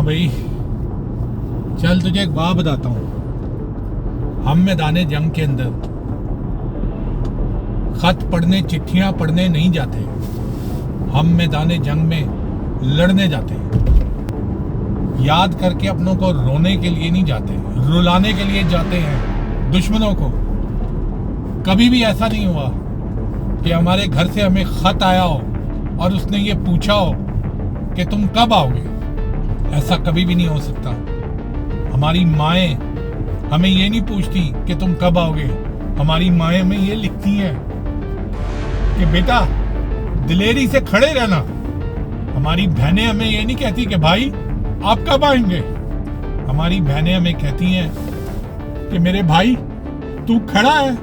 हाँ भाई, चल तुझे एक बात बताता हूँ। हम मैदान जंग के अंदर खत पढ़ने, चिट्ठियाँ पढ़ने नहीं जाते। हम मैदान जंग में लड़ने जाते हैं। याद करके अपनों को रोने के लिए नहीं जाते, रुलाने के लिए जाते हैं दुश्मनों को। कभी भी ऐसा नहीं हुआ कि हमारे घर से हमें खत आया हो और उसने ये पूछा हो कि तुम कब आओगे। ऐसा कभी भी नहीं हो सकता। हमारी माएँ हमें ये नहीं पूछती कि तुम कब आओगे। हमारी माएँ हमें ये लिखती हैं कि बेटा दिलेरी से खड़े रहना। हमारी बहनें हमें ये नहीं कहती कि भाई आप कब आएंगे। हमारी बहनें हमें कहती हैं कि मेरे भाई तू खड़ा है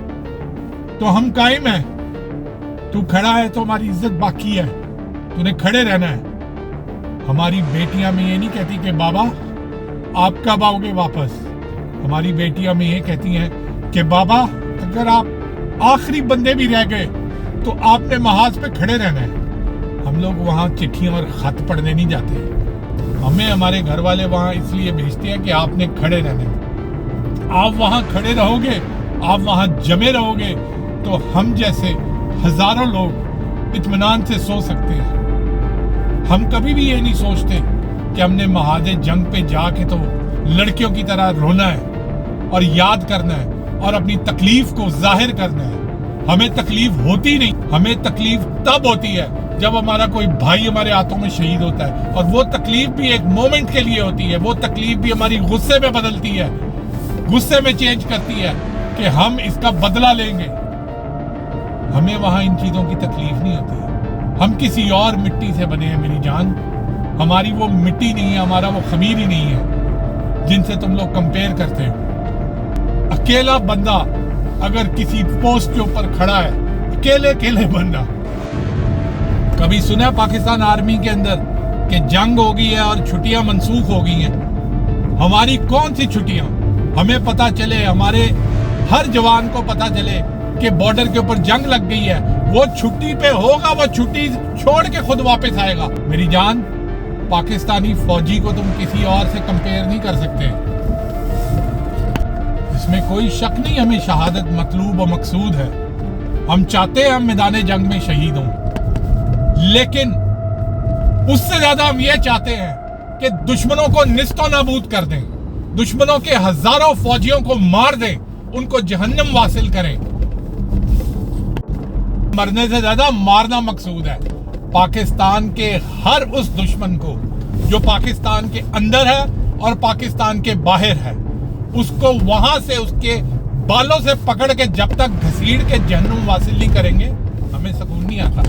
तो हम कायम हैं, तू खड़ा है तो हमारी इज्जत बाकी है, तूने खड़े रहना है। हमारी बेटियां में ये नहीं कहती कि बाबा आप कब आओगे वापस। हमारी बेटियां में ये कहती हैं कि बाबा अगर आप आखिरी बंदे भी रह गए तो आपने महाज पे खड़े रहना है। हम लोग वहाँ चिट्ठियाँ और खत पढ़ने नहीं जाते। हमें हमारे घर वाले वहाँ इसलिए भेजते हैं कि आपने खड़े रहना है। आप वहाँ खड़े रहोगे, आप वहाँ जमे रहोगे तो हम जैसे हजारों लोग इत्मीनान से सो सकते हैं। हम कभी भी ये नहीं सोचते कि हमने महाज जंग पे जाके तो लड़कियों की तरह रोना है और याद करना है और अपनी तकलीफ को जाहिर करना है। हमें तकलीफ होती नहीं। हमें तकलीफ तब होती है जब हमारा कोई भाई हमारे हाथों में शहीद होता है, और वो तकलीफ भी एक मोमेंट के लिए होती है। वो तकलीफ भी हमारी गुस्से में बदलती है, गुस्से में चेंज करती है कि हम इसका बदला लेंगे। हमें वहां इन चीजों की तकलीफ नहीं होती। हम किसी और मिट्टी से बने हैं मेरी जान। हमारी वो मिट्टी नहीं है, हमारा वो खमीर ही नहीं है जिनसे तुम लोग कंपेयर करते हो। अकेला बंदा अगर किसी पोस्ट के ऊपर खड़ा है, अकेले बंदा। कभी सुना पाकिस्तान आर्मी के अंदर कि जंग हो गई है और छुट्टियां मनसूख हो गई हैं? हमारी कौन सी छुट्टियां? हमें पता चले, हमारे हर जवान को पता चले कि बॉर्डर के ऊपर जंग लग गई है, वो छुट्टी पे होगा, वो छुट्टी छोड़ के खुद वापस आएगा। मेरी जान, पाकिस्तानी फौजी को तुम किसी और से कंपेयर नहीं कर सकते। इसमें कोई शक नहीं, हमें शहादत मतलूब और मकसूद है। हम चाहते हैं हम मैदान जंग में शहीद हों, लेकिन उससे ज्यादा हम ये चाहते हैं कि दुश्मनों को निस्तो नाबूद कर दें, दुश्मनों के हजारों फौजियों को मार दें, उनको जहन्नम वासिल करें। मरने से ज्यादा मारना मकसूद है। पाकिस्तान के हर उस दुश्मन को जो पाकिस्तान के अंदर है और पाकिस्तान के बाहर है, उसको वहां से उसके बालों से पकड़ के जब तक घसीट के जहन्नुम वासिल नहीं करेंगे, हमें सुकून नहीं आता।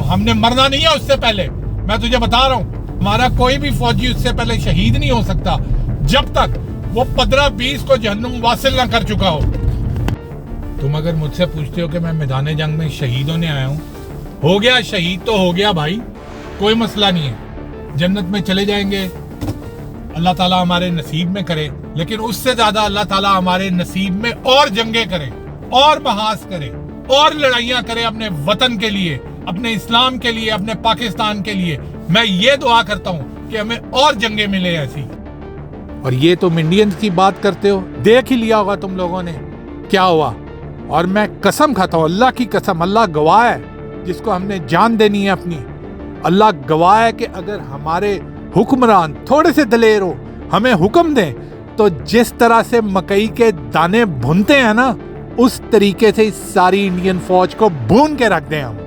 हमने मरना नहीं है उससे पहले। मैं तुझे बता रहा हूं, हमारा कोई भी फौजी उससे पहले शहीद नहीं हो सकता जब तक वो 15-20 को जहन्नुम वासिल ना कर चुका हो। तुम अगर मुझसे पूछते हो कि मैं मैदान जंग में शहीद होने आया हूं, हो गया शहीद तो हो गया भाई, कोई मसला नहीं है। जन्नत में चले जाएंगे, अल्लाह ताला हमारे नसीब में करे। लेकिन उससे ज्यादा अल्लाह ताला हमारे नसीब में और जंगे करे, और महाज करे, और लड़ाइयां करे अपने वतन के लिए, अपने इस्लाम के लिए, अपने पाकिस्तान के लिए। मैं ये दुआ करता हूं कि हमें और जंगे मिले ऐसी। और ये तुम इंडियंस की बात करते हो, देख ही लिया होगा तुम लोगों ने क्या हुआ। और मैं कसम खाता हूं, अल्लाह की कसम, अल्लाह गवाह है जिसको हमने जान देनी है अपनी। अल्लाह गवाह है कि अगर हमारे हुक्मरान थोड़े से दलेर हो, हमें हुक्म दें, तो जिस तरह से मकई के दाने भूनते हैं ना, उस तरीके से इस सारी इंडियन फौज को भून के रख दें हम।